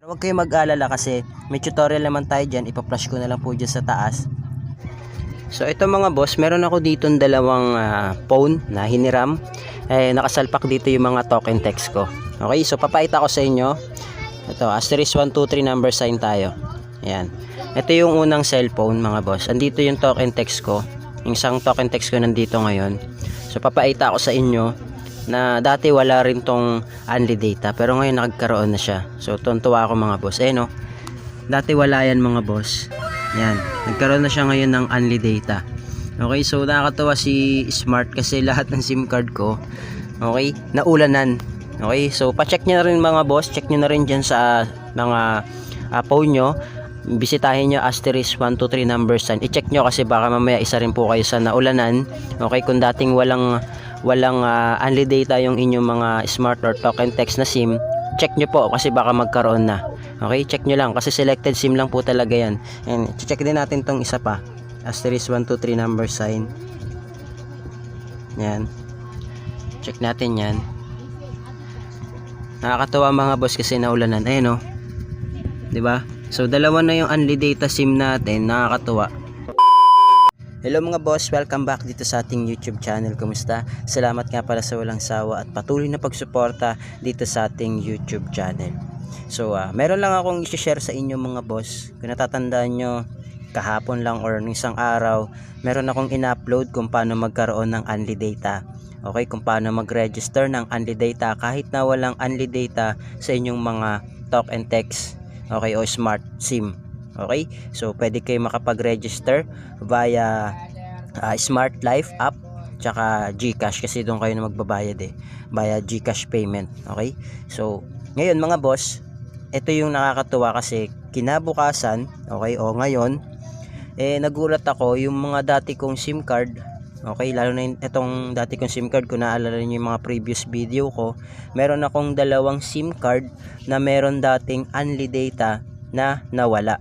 Huwag kayong mag-alala kasi may tutorial naman tayo dyan. Ipa-flash ko na lang po dyan sa taas. So ito mga boss, meron ako dito dalawang phone na hiniram. Nakasalpak dito yung mga token text ko. Okay, so papakita ko sa inyo. Ito, asterisk 123 number sign tayo. Ayan. Ito yung unang cellphone mga boss. Andito yung token text ko. Yung isang token text ko nandito ngayon. So papakita ko sa inyo na dati wala rin tong only data, pero ngayon nagkaroon na siya. So tuntua ako mga boss. No? Dati wala yan mga boss. Yan, nagkaroon na siya ngayon ng only data. Okay, so nakakatawa si Smart kasi lahat ng SIM card ko, okay, naulanan. Okay, so pa-check nyo na rin mga boss. Check nyo na rin dyan sa mga phone nyo. Bisitahin nyo asterisk 123 number sign. I-check nyo kasi baka mamaya isa rin po kayo sa naulanan. Okay, kung dating walang only data yung inyong mga smart or token text na SIM, check nyo po kasi baka magkaroon na. Okay, check nyo lang kasi selected SIM lang po talaga yan. And check din natin tong isa pa, asterisk 123 number sign. Yan, check natin yan. Nakakatawa mga boss kasi naulanan. Ayun, no? Diba? So dalawa na yung only data SIM natin. Nakakatawa. Hello mga boss, welcome back dito sa ating YouTube channel. Kumusta? Salamat nga pala sa walang sawa at patuloy na pagsuporta dito sa ating YouTube channel. So meron lang akong i-share sa inyo mga boss. Kung natatandaan nyo, kahapon lang or isang araw, meron akong in-upload kung paano magkaroon ng only data. Okay, kung paano mag-register ng only data kahit na walang only data sa inyong mga talk and text, okay, o smart SIM. Okay, so pwede kayo makapag-register via Smart Life app tsaka GCash kasi doon kayo na magbabayad via GCash payment. Okay, so ngayon mga boss, ito yung nakakatuwa kasi kinabukasan, okay, o ngayon nagulat ako yung mga dati kong SIM card. Okay, lalo na itong dati kong SIM card, kung naalala niyo yung mga previous video ko, meron akong dalawang SIM card na meron dating only data na nawala.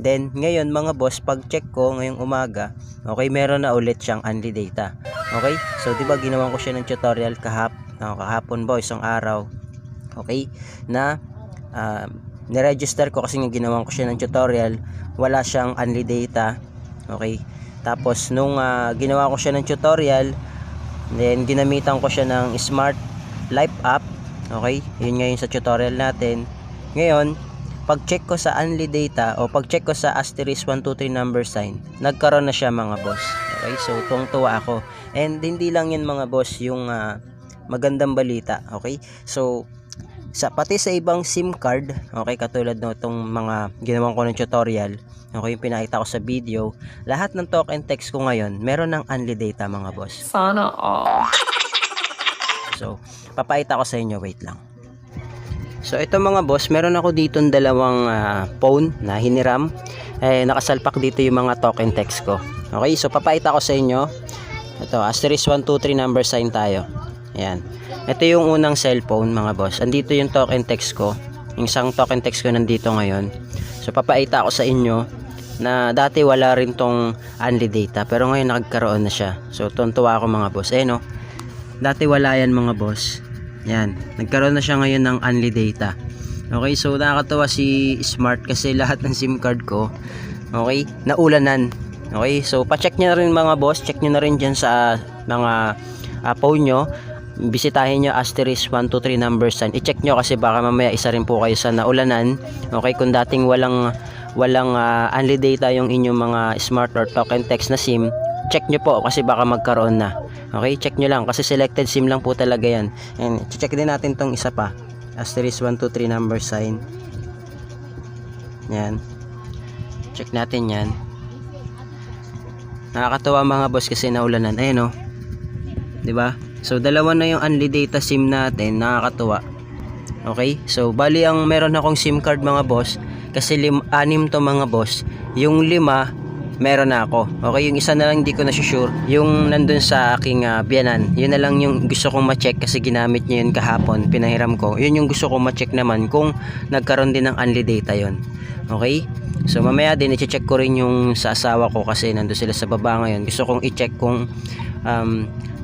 Then ngayon mga boss, pag check ko ngayong umaga, okay, meron na ulit siyang only data. Okay, so diba ginawan ko siya ng tutorial kahapon ba, isang araw, okay, na niregister ko kasi ginawan ko siya ng tutorial, wala siyang only data. Okay, tapos nung ginawa ko siya ng tutorial, then ginamitan ko siya ng Smart Life app. Okay, yun ngayon sa tutorial natin. Ngayon pag check ko sa only data o pag check ko sa asterisk 123 number sign, nagkaroon na siya mga boss. Okay, so tuwang-tuwa ako. And hindi lang yan mga boss yung magandang balita. Okay, so pati sa ibang SIM card, okay, katulad ng itong mga ginawan ko ng tutorial, okay, yung pinakita ko sa video, lahat ng talk and text ko ngayon meron ng only data mga boss. Sana all. So papakita ko sa inyo, wait lang. So ito mga boss, meron ako dito dalawang phone na hiniram. Nakasalpak dito yung mga token text ko. Okay, so papakita ko sa inyo. Ito, asterisk 123 number sign tayo. Ayan. Ito yung unang cellphone mga boss. Andito yung token text ko. Yung isang token text ko nandito ngayon. So papakita ko sa inyo na dati wala rin tong only data, pero ngayon nagkaroon na siya. So tuntua ako mga boss. No? Dati wala yan mga boss. Yan, nagkaroon na siya ngayon ng only data. Okay, so nakakatawa si Smart kasi lahat ng SIM card ko, okay, naulanan. Okay, so pa-check nyo na rin mga boss. Check nyo na rin dyan sa mga phone nyo. Bisitahin nyo asterisk 123 number sign. I-check nyo kasi baka mamaya isa rin po kayo sa naulanan. Okay, kung dating walang only data yung inyong mga smart or token text na SIM, check nyo po kasi baka magkaroon na. Okay, check nyo lang kasi selected SIM lang po talaga yan. And check din natin tong isa pa, asterisk 123 number sign. Yan, check natin yan. Nakakatawa mga boss kasi naulanan. Ayun, no? Diba? So dalawa na yung only data SIM natin. Nakakatuwa. Okay, so bali ang meron akong SIM card mga boss, kasi 6 to mga boss. Yung 5 meron na ako. Okay, yung isa na lang hindi ko na sure, yung nandun sa aking biyanan. Yun na lang yung gusto kong ma-check kasi ginamit niya yun kahapon, pinahiram ko. Yun yung gusto kong ma-check naman kung nagkaroon din ng only data yun. Okay, so mamaya din i-check ko rin yung sa asawa ko kasi nandun sila sa baba ngayon. Gusto kong i-check kung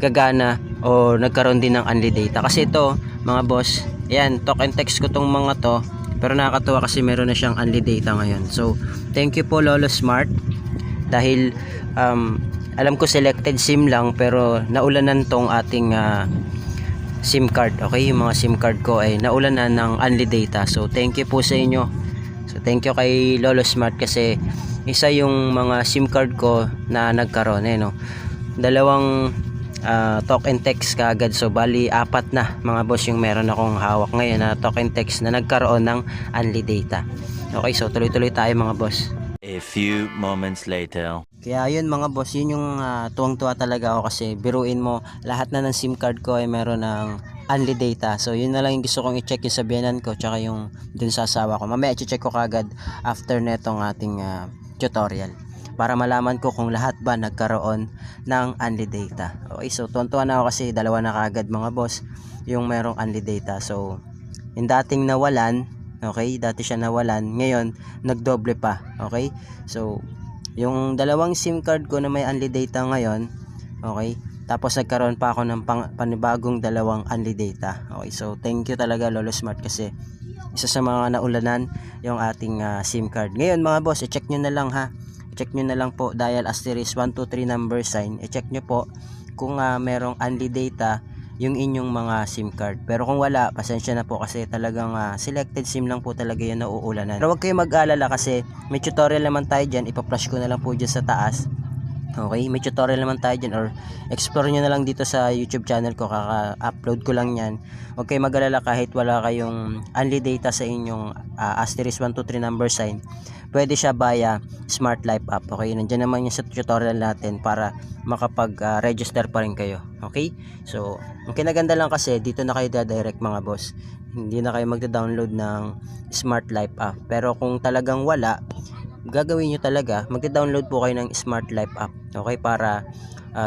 gagana o nagkaroon din ng only data. Kasi ito mga boss, yan, talk and text ko tong mga to, Pero nakakatuwa kasi meron na siyang unli data ngayon. So thank you po Lolo Smart, dahil alam ko selected SIM lang pero naulanan tong ating SIM card. Okay, yung mga SIM card ko ay naulanan ng unli data. So thank you po sa inyo. So thank you kay Lolo Smart kasi isa yung mga SIM card ko na nagkaroon no. Dalawang talk and text kaagad. So bali 4 na mga boss yung meron akong hawak ngayon na talk and text na nagkaroon ng unli data. Okay, so tuloy-tuloy tayo mga boss. A few moments later. Kaya yun mga boss, yun yung tuwang-tuwa talaga ako kasi biruin mo, lahat na ng SIM card ko ay meron ng unli data. So yun na lang yung gusto kong i-check, yung sa biyanan ko tsaka yung dun sa asawa ko. Mamaya i-check ko kagad after netong ating tutorial para malaman ko kung lahat ba nagkaroon ng unli data. Okay, so tuwang-tuwa na ako kasi dalawa na kagad mga boss yung merong unli data. So yung dating nawalan, okay, dati siya nawalan, ngayon nagdoble pa. Okay, so yung dalawang SIM card ko na may unli data ngayon, okay, tapos nagkaroon pa ako ng panibagong dalawang unli data. Okay, so thank you talaga Lolo Smart kasi isa sa mga naulanan yung ating SIM card. Ngayon mga boss, i-check nyo na lang ha, i-check nyo na lang po, dial asterisk 123 number sign, i-check nyo po kung merong unli data yung inyong mga SIM card. Pero kung wala, pasensya na po kasi talagang selected SIM lang po talaga yung nauulanan. Pero huwag kayo mag-alala kasi may tutorial naman tayo dyan, ipa-flash ko na lang po dyan sa taas. Okay, may tutorial naman tayo dyan, or explore nyo na lang dito sa YouTube channel ko, kaka-upload ko lang yan. Huwag kayo mag-alala kahit wala kayong unli data sa inyong asterisk 123 number sign, pwede siya via Smart Life app. Okay, nandiyan naman yung sa tutorial natin para makapag-register pa rin kayo. Okay, so ang kinaganda lang kasi dito na kayo direct mga boss, hindi na kayo magda-download ng Smart Life app. Pero kung talagang wala, gagawin nyo talaga, magda-download po kayo ng Smart Life app. Okay, para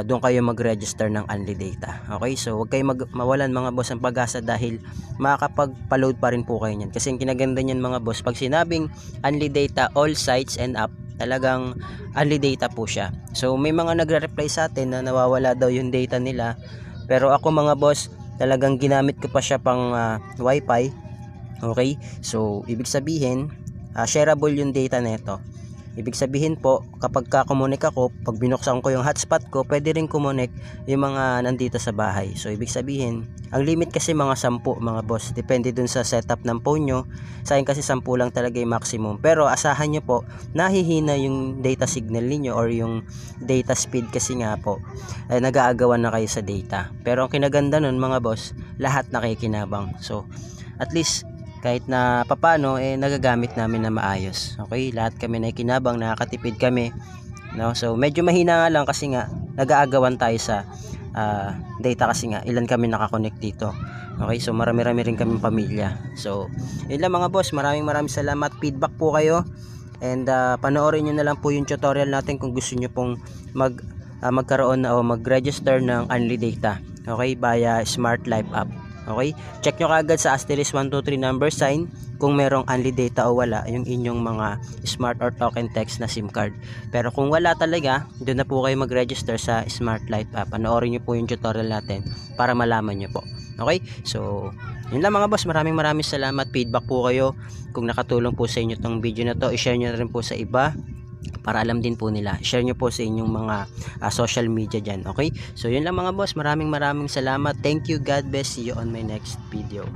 doon kayo mag-register ng unli data. Okay, so huwag kayo mawalan mga boss ang pag-asa dahil makakapag-load pa rin po kayo niyan. Kasi ang kinaganda niyan mga boss, pag sinabing unli data, all sites and app, talagang unli data po siya. So may mga nagre-reply sa atin na nawawala daw yung data nila. Pero ako mga boss, talagang ginamit ko pa siya pang wifi. Okay, so ibig sabihin shareable yung data nito. Ibig sabihin po, kapag ka-connect ako, pag binuksan ko yung hotspot ko, pwede rin connect yung mga nandito sa bahay. So ibig sabihin, ang limit kasi mga 10 mga boss, depende dun sa setup ng phone nyo. Sa akin kasi 10 lang talaga yung maximum, pero asahan nyo po, nahihina yung data signal niyo or yung data speed kasi nga po nag-aagawan na kayo sa data. Pero ang kinaganda nun mga boss, lahat nakikinabang. So at least kahit na papano nagagamit namin na maayos. Okay, lahat kami nakikinabang, nakakatipid kami, no? So medyo mahina nga lang kasi nga nag-aagawan tayo sa data kasi nga ilan kami nakakonect dito. Okay, so marami-rami rin kaming pamilya. So yun lang mga boss, maraming salamat. Feedback po kayo and panoorin nyo na lang po yung tutorial natin kung gusto nyo pong magkaroon o mag-register ng unli data. Okay, via Smart Life app. Okay, check nyo kaagad sa asterisk 123 number sign kung merong unli data o wala yung inyong mga smart or token text na SIM card. Pero kung wala talaga, doon na po kayo mag-register sa Smart Life app. Panoorin nyo po yung tutorial natin para malaman nyo po. Okay, so yun lang mga boss, maraming salamat. Feedback po kayo kung nakatulong po sa inyo tong video na to, i-share nyo na rin po sa iba para alam din po nila. Share nyo po sa inyong mga social media dyan. Okay, so yun lang mga boss, maraming salamat. Thank you, God bless, see you on my next video.